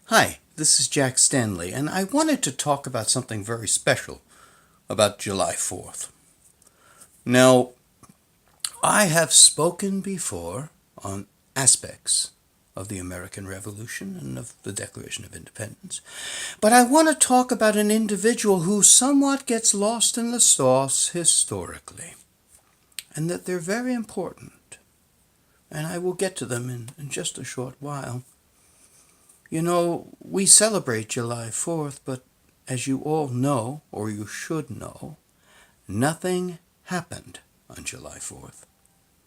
Hi, this is Jack Stanley, and I wanted to talk about something very special about July 4th. Now, I have spoken before on aspects of the American Revolution and of the Declaration of Independence, but I want to talk about an individual who somewhat gets lost in the sauce historically, and that they're very important, and I will get to them in just a short while. You know, we celebrate July 4th, but as you all know, or you should know, nothing happened on July 4th,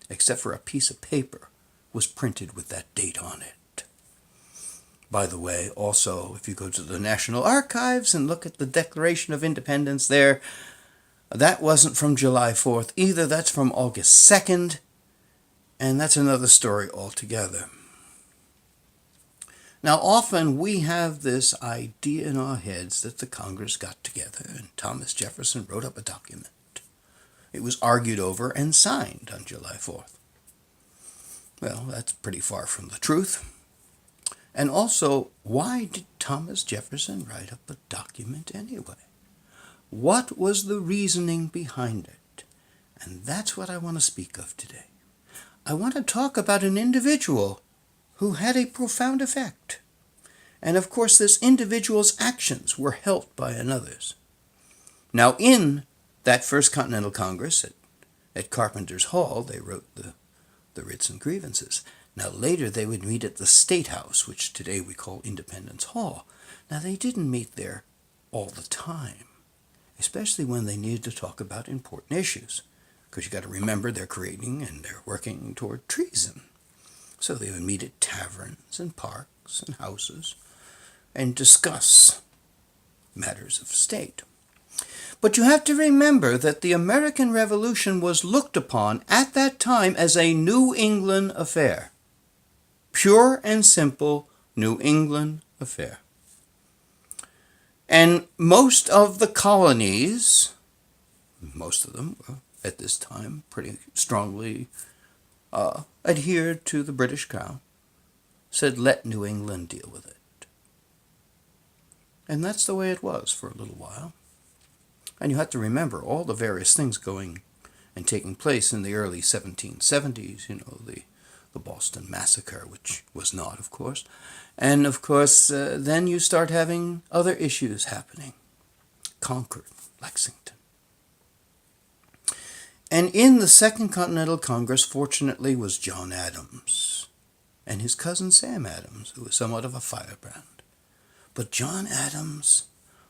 except for a piece of paper was printed with that date on it. By the way, also, if you go to the National Archives and look at the Declaration of Independence there, that wasn't from July 4th either. That's from August 2nd, and that's another story altogether. Now, often we have this idea in our heads that the Congress got together and Thomas Jefferson wrote up a document. It was argued over and signed on July 4th. Well, that's pretty far from the truth. And also, why did Thomas Jefferson write up a document anyway? What was the reasoning behind it? And that's what I want to speak of today. I want to talk about an individual who had a profound effect. And of course, this individual's actions were helped by another's. Now, in that First Continental Congress at Carpenter's Hall, they wrote the writs and grievances. Now, later they would meet at the State House, which today we call Independence Hall. Now, they didn't meet there all the time, especially when they needed to talk about important issues, because you got to remember they're creating and they're working toward treason. So they would meet at taverns and parks and houses and discuss matters of state. But you have to remember that the American Revolution was looked upon at that time as a New England affair. Pure and simple New England affair. And most of the colonies, most of them were at this time pretty strongly adhered to the British Crown, said let New England deal with it. And that's the way it was for a little while. And you have to remember all the various things going and taking place in the early 1770s, the Boston Massacre, which was not, of course. And, of course, then you start having other issues happening. Concord, Lexington. And in the Second Continental Congress, fortunately, was John Adams and his cousin Sam Adams, who was somewhat of a firebrand. But John Adams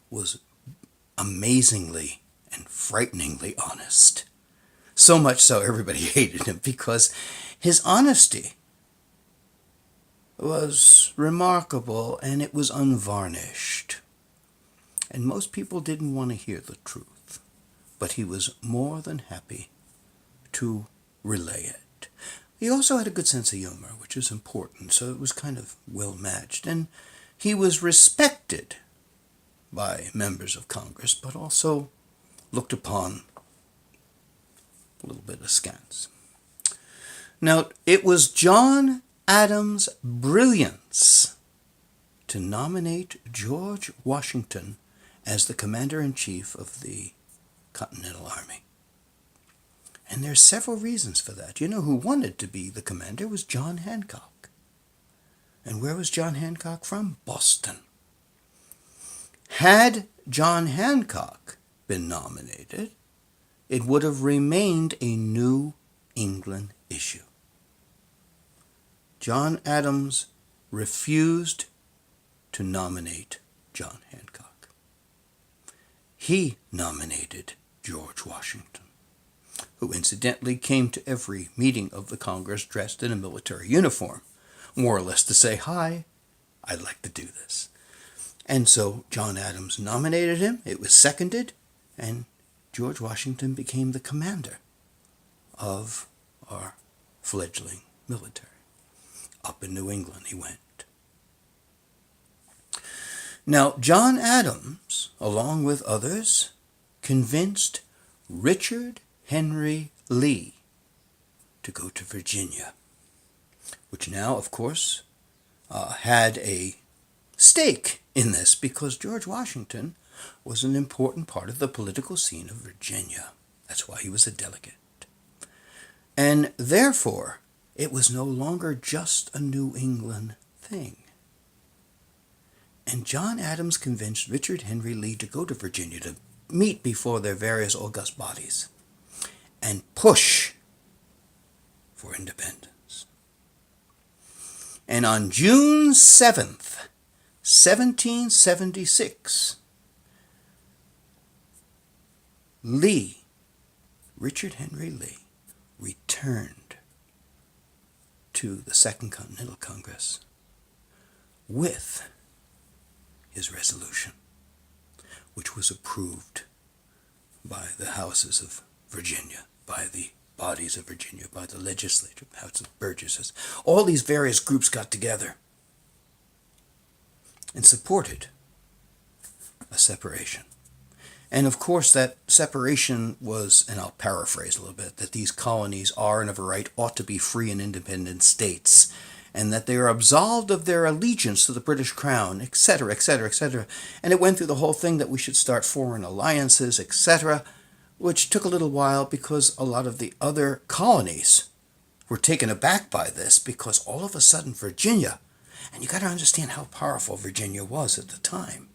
was amazingly and frighteningly honest. So much so everybody hated him because his honesty was remarkable and it was unvarnished. And most people didn't want to hear the truth, but he was more than happy to relay it. He also had a good sense of humor, which is important, so it was kind of well matched. And he was respected by members of Congress, but also looked upon a little bit askance. Now, it was John Adams' brilliance to nominate George Washington as the commander-in-chief of the Continental Army. And there's several reasons for that. You know who wanted to be the commander was John Hancock. And where was John Hancock from? Boston. Had John Hancock been nominated, it would have remained a New England issue. John Adams refused to nominate John Hancock. He nominated George Washington, who incidentally came to every meeting of the Congress dressed in a military uniform, more or less to say, hi, I'd like to do this. And so John Adams nominated him, it was seconded, and George Washington became the commander of our fledgling military. Up in New England he went. Now, John Adams, along with others, convinced Richard Henry Lee to go to Virginia, which now, of course, had a stake in this because George Washington was an important part of the political scene of Virginia. That's why he was a delegate. And therefore, it was no longer just a New England thing. And John Adams convinced Richard Henry Lee to go to Virginia to meet before their various august bodies and push for independence. And on June 7th, 1776, Richard Henry Lee, returned to the Second Continental Congress with his resolution, which was approved by the houses of Virginia, by the bodies of Virginia, by the legislature, House of Burgesses. All these various groups got together and supported a separation. And of course that separation was, and I'll paraphrase a little bit, that these colonies are and of a right ought to be free and independent states, and that they are absolved of their allegiance to the British Crown, etc., etc., etc. And it went through the whole thing that we should start foreign alliances, etc., which took a little while because a lot of the other colonies were taken aback by this because all of a sudden Virginia, and you got to understand how powerful Virginia was at the time,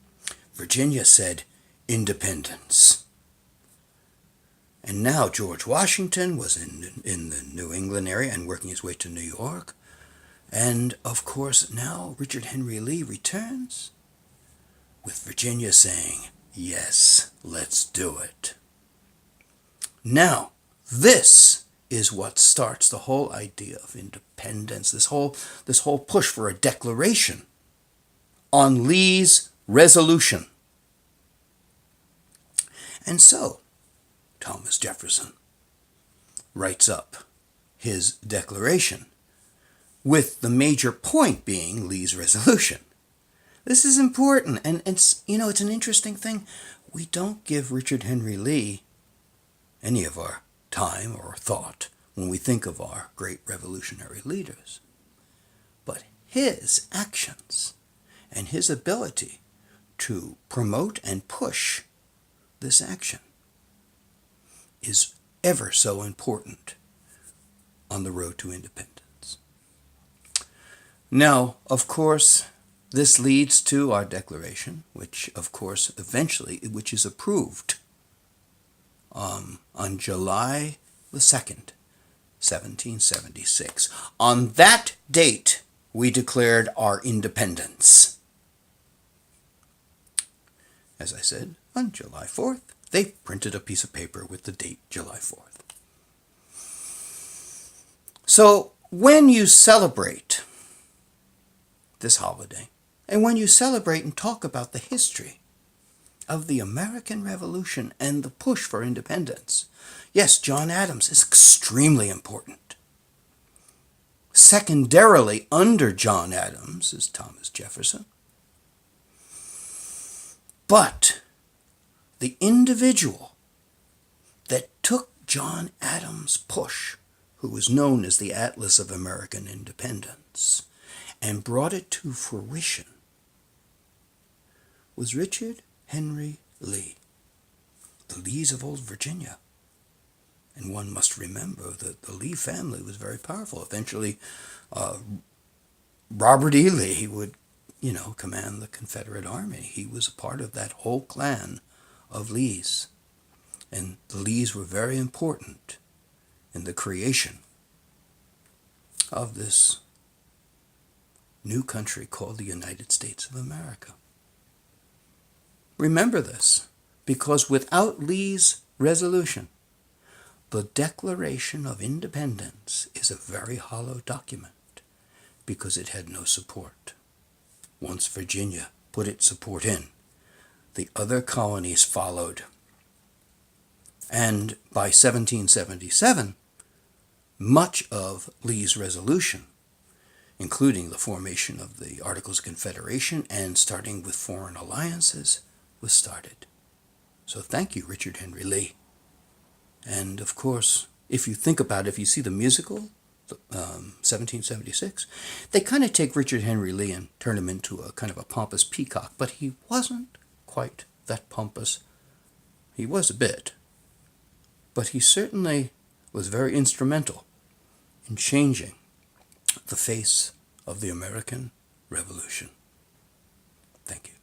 Virginia said, independence. And now George Washington was in the New England area and working his way to New York. And of course now Richard Henry Lee returns with Virginia saying, yes, let's do it. Now, this is what starts the whole idea of independence, this whole push for a declaration on Lee's resolution. And so, Thomas Jefferson writes up his declaration with the major point being Lee's resolution. This is important, and it's an interesting thing. We don't give Richard Henry Lee any of our time or thought when we think of our great revolutionary leaders. But his actions and his ability to promote and push this action is ever so important on the road to independence. Now, of course, this leads to our declaration, which, of course, which is approved on July the 2nd, 1776. On that date, we declared our independence. As I said, on July 4th, they printed a piece of paper with the date July 4th. So when you celebrate this holiday, and when you celebrate and talk about the history of the American Revolution and the push for independence, yes, John Adams is extremely important. Secondarily, under John Adams is Thomas Jefferson. But the individual that took John Adams' push, who was known as the Atlas of American Independence, and brought it to fruition, was Richard Henry Lee, the Lees of Old Virginia. And one must remember that the Lee family was very powerful. Eventually, Robert E. Lee would, command the Confederate Army. He was a part of that whole clan of Lees. And the Lees were very important in the creation of this new country called the United States of America. Remember this, because without Lee's resolution, the Declaration of Independence is a very hollow document because it had no support. Once Virginia put its support in, the other colonies followed. And by 1777, much of Lee's resolution, including the formation of the Articles of Confederation and starting with foreign alliances, was started. So thank you, Richard Henry Lee. And of course, if you think about it, if you see the musical, 1776, they kind of take Richard Henry Lee and turn him into a kind of a pompous peacock, but he wasn't quite that pompous. He was a bit, but he certainly was very instrumental in changing the face of the American Revolution. Thank you.